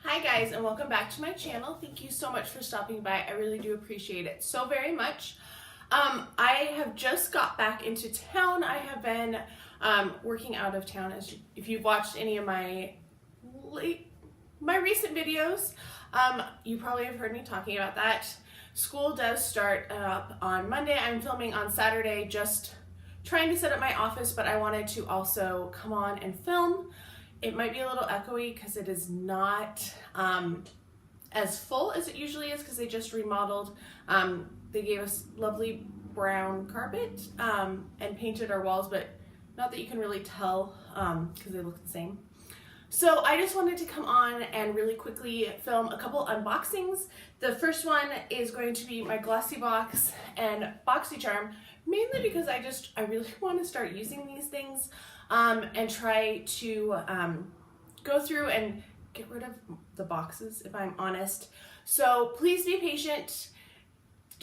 Hi guys, and welcome back to my channel. Thank you so much for stopping by. I really do appreciate it so very much. I have just got back into town. I have been working out of town. If you've watched any of my recent videos, you probably have heard me talking about that. School does start up on Monday. I'm filming on Saturday, just trying to set up my office, but I wanted to also come on and film. It might be a little echoey because it is not as full as it usually is because they just remodeled. They gave us lovely brown carpet and painted our walls, but not that you can really tell because they look the same. So I just wanted to come on and really quickly film a couple unboxings. The first one is going to be my Glossybox and Boxycharm, mainly because I really want to start using these things and try to go through and get rid of the boxes, if I'm honest. So please be patient.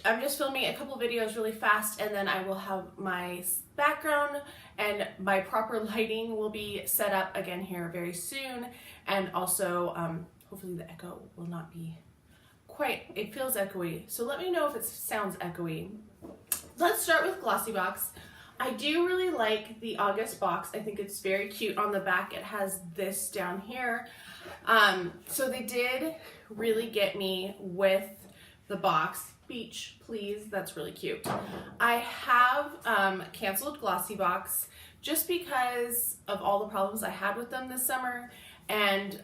I'm just filming a couple videos really fast, and then I will have my background and my proper lighting will be set up again here very soon. And also, hopefully the echo will not be quite, it feels echoey. So let me know if it sounds echoey. Let's start with Glossybox. I do really like the August box. I think it's very cute. On the back it has this down here. So they did really get me with the box. Beach, please, that's really cute. I have canceled Glossybox just because of all the problems I had with them this summer, and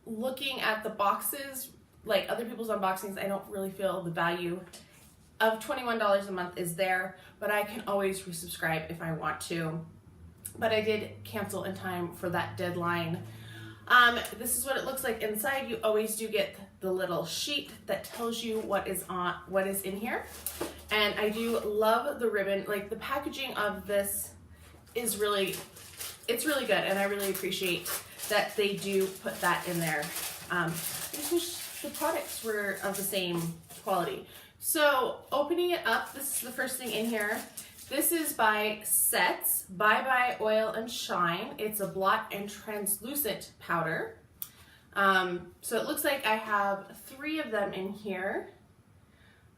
looking at the boxes, like other people's unboxings, I don't really feel the value of $21 a month is there, but I can always resubscribe if I want to. But I did cancel in time for that deadline. This is what it looks like inside. You always do get the little sheet that tells you what is in here. And I do love the ribbon. Like, the packaging of this is it's really good, and I really appreciate that they do put that in there. I just wish the products were of the same quality. So opening it up, this is the first thing in here. This is by Sets, Bye Bye Oil and Shine. It's a blot and translucent powder. So it looks like I have 3 of them in here.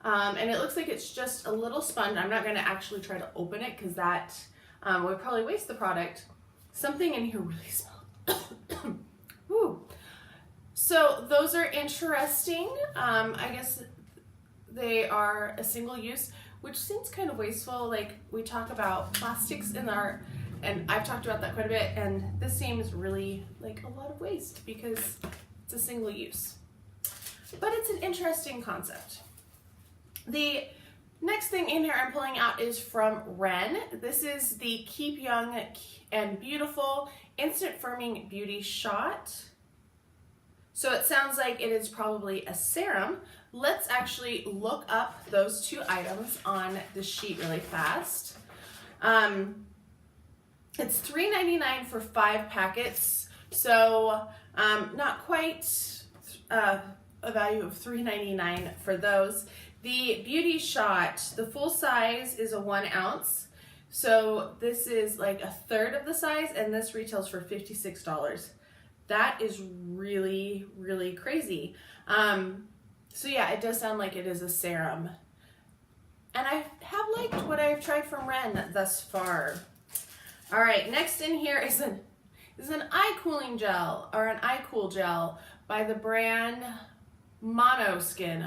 And it looks like it's just a little sponge. I'm not gonna actually try to open it because that would probably waste the product. Something in here really smells. Woo. So those are interesting. I guess they are a single use, which seems kind of wasteful. Like, we talk about plastics and I've talked about that quite a bit, and this seems really like a lot of waste because it's a single use. But it's an interesting concept. The next thing in here I'm pulling out is from Ren. This is the Keep Young and Beautiful Instant Firming Beauty Shot. So it sounds like it is probably a serum. Let's actually look up those 2 items on the sheet really fast. It's $3.99 for 5 packets, so not quite a value of $3.99 for those. The Beauty Shot, the full size is a 1 ounce, so this is like 1/3 of the size, and this retails for $56. That is really, really crazy. So yeah, it does sound like it is a serum. And I have liked what I've tried from Ren thus far. All right, next in here is an eye cooling gel, or an eye cool gel by the brand Monuskin.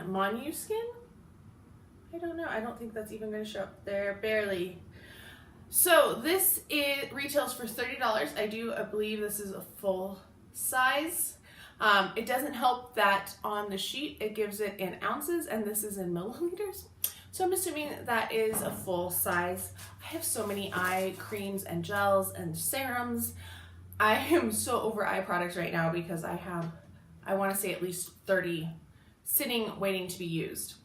I don't know. I don't think that's even going to show up there, barely. So this retails for $30. I believe this is a full size. It doesn't help that on the sheet it gives it in ounces, and this is in milliliters. So I'm assuming that is a full size. I have so many eye creams and gels and serums. I am so over eye products right now because I want to say at least 30 sitting waiting to be used.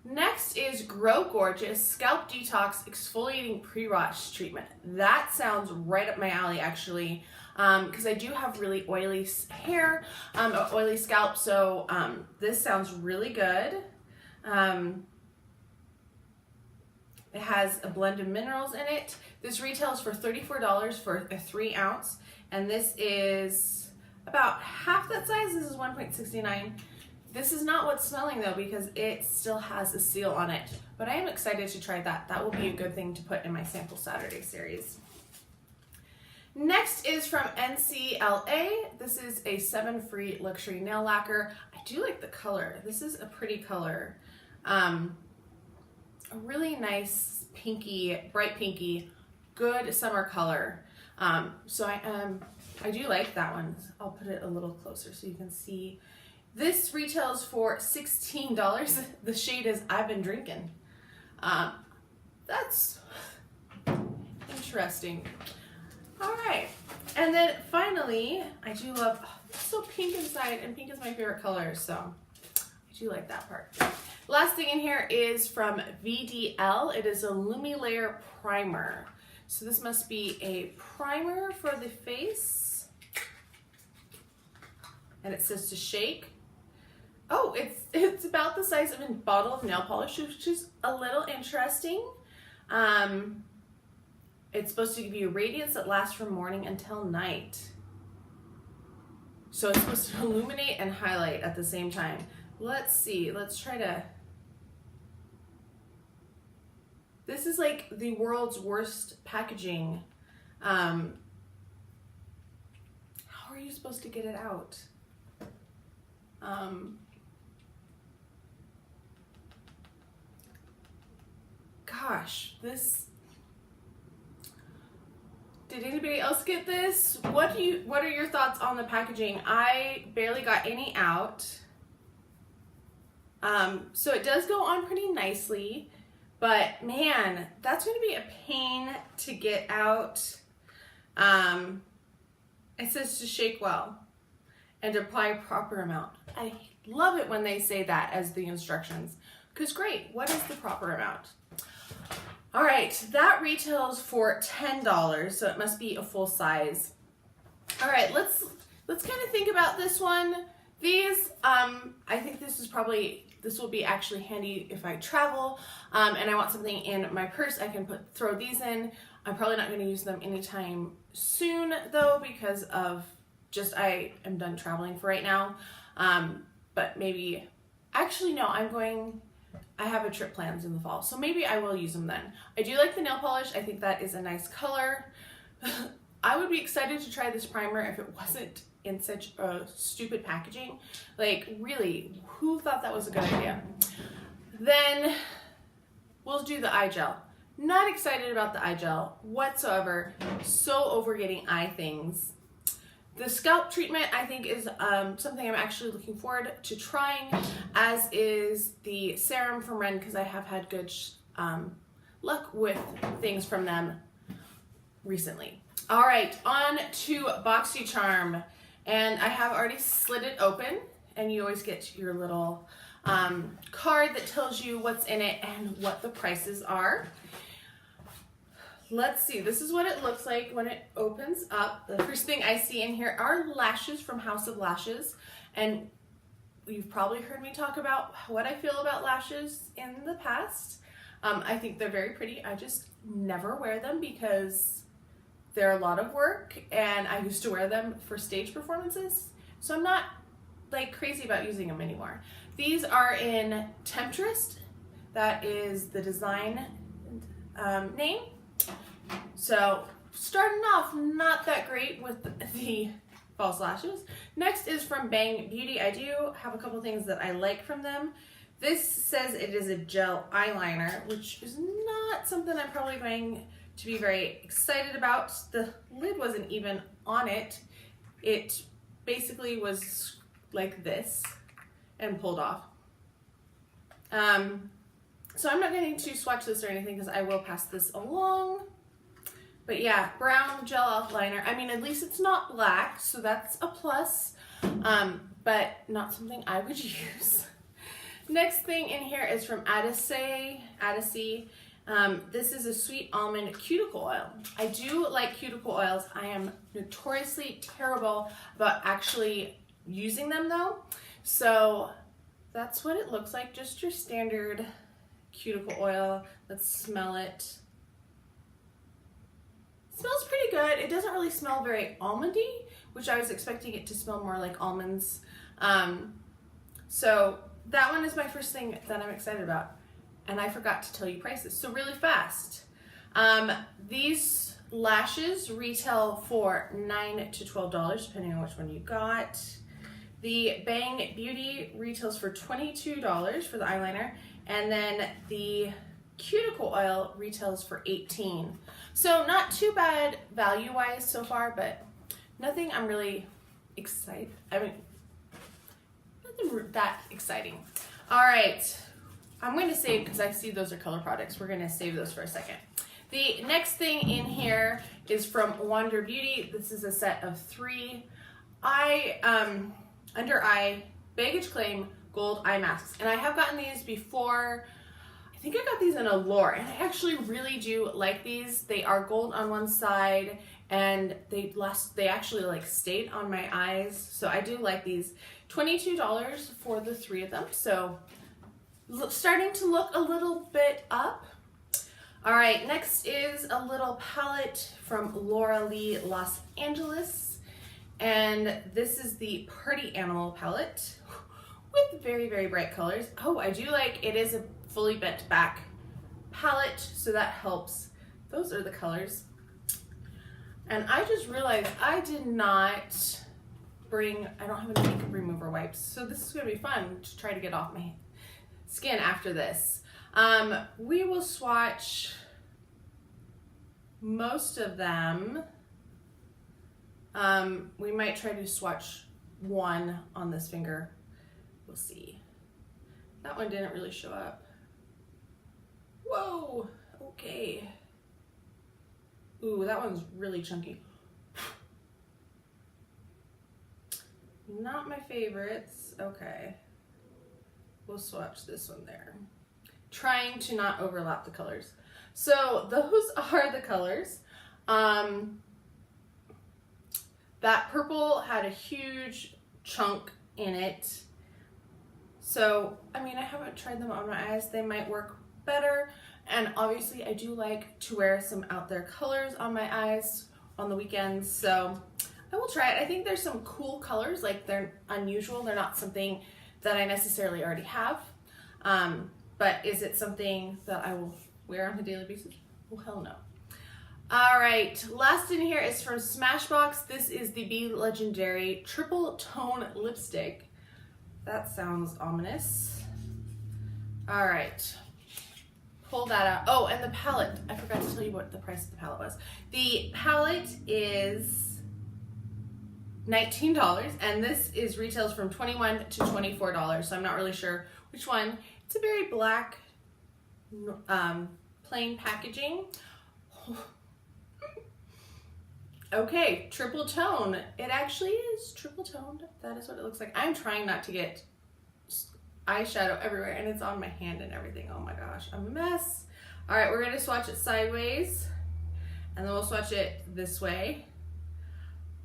Next is Grow Gorgeous Scalp Detox Exfoliating Pre-Wash Treatment. That sounds right up my alley, actually, because I do have really oily hair, oily scalp, so this sounds really good. It has a blend of minerals in it. This retails for $34 for a 3 ounce, and this is about half that size. This is 1.69. This is not what's smelling though, because it still has a seal on it, but I am excited to try that. That will be a good thing to put in my Sample Saturday series. Next is from NCLA. This is a 7 Free Luxury Nail Lacquer. I do like the color. This is a pretty color. A really nice pinky, bright pinky, good summer color. So I do like that one. I'll put it a little closer so you can see. This retails for $16. The shade is I've Been Drinking. That's interesting. All right, and then finally, I do love, it's so pink inside, and pink is my favorite color, so I do like that part. Last thing in here is from VDL. It is a Lumilayer Primer. So this must be a primer for the face, and it says to shake. Oh, it's about the size of a bottle of nail polish, which is a little interesting. It's supposed to give you radiance that lasts from morning until night. So it's supposed to illuminate and highlight at the same time. Let's see, let's try to... This is like the world's worst packaging. How are you supposed to get it out? Gosh, this... Did anybody else get this? What are your thoughts on the packaging? I barely got any out. So it does go on pretty nicely, but man, that's going to be a pain to get out. It says to shake well and apply a proper amount. I love it when they say that as the instructions, because great, what is the proper amount? All right, that retails for $10, so it must be a full size. All right, let's kind of think about this one. These, I think this will be actually handy if I travel, and I want something in my purse. I can throw these in. I'm probably not going to use them anytime soon though, because of just I am done traveling for right now. But maybe, actually no, I have a trip planned in the fall, so maybe I will use them then. I do like the nail polish. I think that is a nice color. I would be excited to try this primer if it wasn't in such a stupid packaging. Like, really, who thought that was a good idea? Then we'll do the eye gel. Not excited about the eye gel whatsoever. So over getting eye things. The scalp treatment, I think, is something I'm actually looking forward to trying, as is the serum from Ren, because I have had good luck with things from them recently. All right, on to Boxycharm, and I have already slid it open, and you always get your little card that tells you what's in it and what the prices are. Let's see, this is what it looks like when it opens up. The first thing I see in here are lashes from House of Lashes, and you've probably heard me talk about what I feel about lashes in the past. I think they're very pretty. I just never wear them because they're a lot of work, and I used to wear them for stage performances, so I'm not like crazy about using them anymore. These are in Temptress. That is the design name. So starting off not that great with the false lashes. Next is from Bang Beauty. I do have a couple things that I like from them. This says it is a gel eyeliner, which is not something I'm probably going to be very excited about. The lid wasn't even on it. It basically was like this and pulled off. So I'm not going to swatch this or anything because I will pass this along. But yeah, brown gel eyeliner. I mean, at least it's not black, so that's a plus, but not something I would use. Next thing in here is from Odyssey. This is a sweet almond cuticle oil. I do like cuticle oils. I am notoriously terrible about actually using them though. So that's what it looks like, just your standard cuticle oil. Let's smell it. Smells pretty good. It doesn't really smell very almondy, which I was expecting it to smell more like almonds. So that one is my first thing that I'm excited about. And I forgot to tell you prices, so really fast. These lashes retail for $9 to $12, depending on which one you got. The Bang Beauty retails for $22 for the eyeliner, and then the cuticle oil retails for $18. So not too bad value-wise so far, but nothing I'm really excited. I mean, nothing that exciting. All right, I'm going to save, because I see those are color products. We're going to save those for a second. The next thing in here is from Wander Beauty. This is a set of 3 under eye baggage claim gold eye masks, and I have gotten these before. I think I got these in Allure, and I actually really do like these. They are gold on one side, and they actually like stayed on my eyes, so I do like these. $22 for the 3 of them, so starting to look a little bit up. All right, next is a little palette from Laura Lee Los Angeles, and this is the Party Animal palette with very, very bright colors. Oh, I do like it is a fully bent back palette, so that helps. Those are the colors. And I just realized I did not bring, I don't have any makeup remover wipes, so this is gonna be fun to try to get off my skin after this. We will swatch most of them. We might try to swatch one on this finger. We'll see. That one didn't really show up. Whoa, okay. Ooh, that one's really chunky. Not my favorites. Okay. We'll swatch this one there. Trying to not overlap the colors. So those are the colors. That purple had a huge chunk in it. So, I mean, I haven't tried them on my eyes. They might work better. And obviously I do like to wear some out there colors on my eyes on the weekends. So I will try it. I think there's some cool colors, like they're unusual. They're not something that I necessarily already have. But is it something that I will wear on a daily basis? Well, hell no. All right, last in here is from Smashbox. This is the Be Legendary Triple Tone Lipstick. That sounds ominous. All right, pull that out. Oh, and the palette. I forgot to tell you what the price of the palette was. The palette is $19, and this is retails from $21 to $24, so I'm not really sure which one. It's a very black, plain packaging. Okay, triple tone. It actually is triple toned. That is what it looks like. I'm trying not to get eyeshadow everywhere, and it's on my hand and everything. Oh my gosh, I'm a mess. All right, we're gonna swatch it sideways, and then we'll swatch it this way.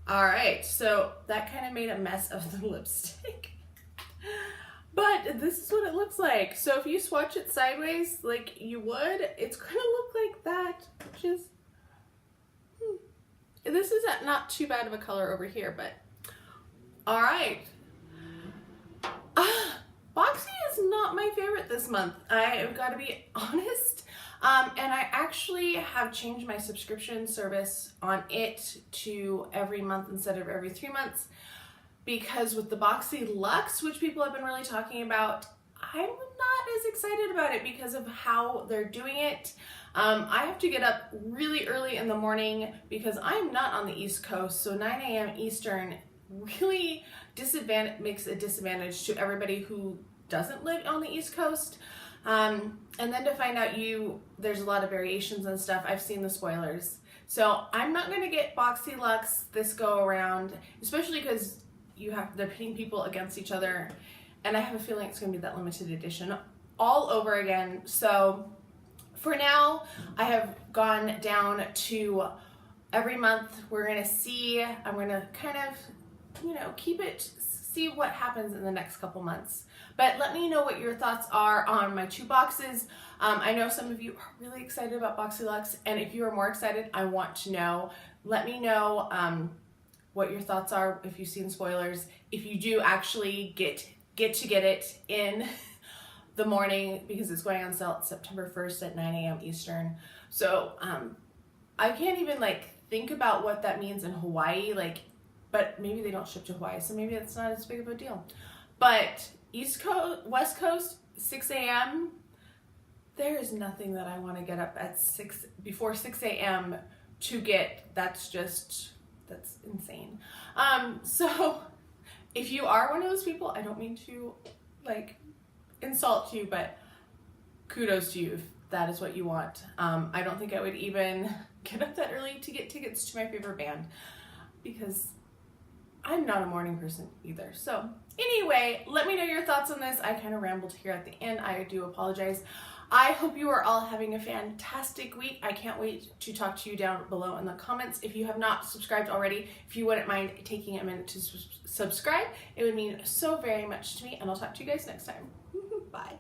All right, so that kind of made a mess of the lipstick. But this is what it looks like. So if you swatch it sideways like you would, it's gonna look like that, which is, this is not too bad of a color over here, but all right. Boxy is not my favorite this month. I've got to be honest. And I actually have changed my subscription service on it to every month instead of every 3 months, because with the Boxy Luxe, which people have been really talking about, I'm not as excited about it because of how they're doing it. I have to get up really early in the morning because I'm not on the East Coast, so 9 a.m. Eastern really makes a disadvantage to everybody who doesn't live on the East Coast. And then to find out there's a lot of variations and stuff. I've seen the spoilers. So I'm not gonna get Boxy Luxe this go around, especially because they're pitting people against each other, and I have a feeling it's gonna be that limited edition all over again. So for now, I have gone down to every month. We're gonna see, I'm gonna kind of, keep it, see what happens in the next couple months. But let me know what your thoughts are on my 2 boxes. I know some of you are really excited about Boxy Luxe, and if you are more excited, I want to know. Let me know what your thoughts are, if you've seen spoilers, if you do actually get it in the morning, because it's going on sale September 1st at 9 a.m. Eastern. So I can't even like think about what that means in Hawaii, like, but maybe they don't ship to Hawaii, so maybe it's not as big of a deal. But East Coast, West Coast, 6 a.m., there is nothing that I want to get up at before 6 a.m. to get. That's insane. So if you are one of those people, I don't mean to like insult you, but kudos to you if that is what you want. I don't think I would even get up that early to get tickets to my favorite band, because I'm not a morning person either. So anyway, let me know your thoughts on this. I kind of rambled here at the end. I do apologize. I hope you are all having a fantastic week. I can't wait to talk to you down below in the comments. If you have not subscribed already, if you wouldn't mind taking a minute to subscribe, it would mean so very much to me, and I'll talk to you guys next time. Bye.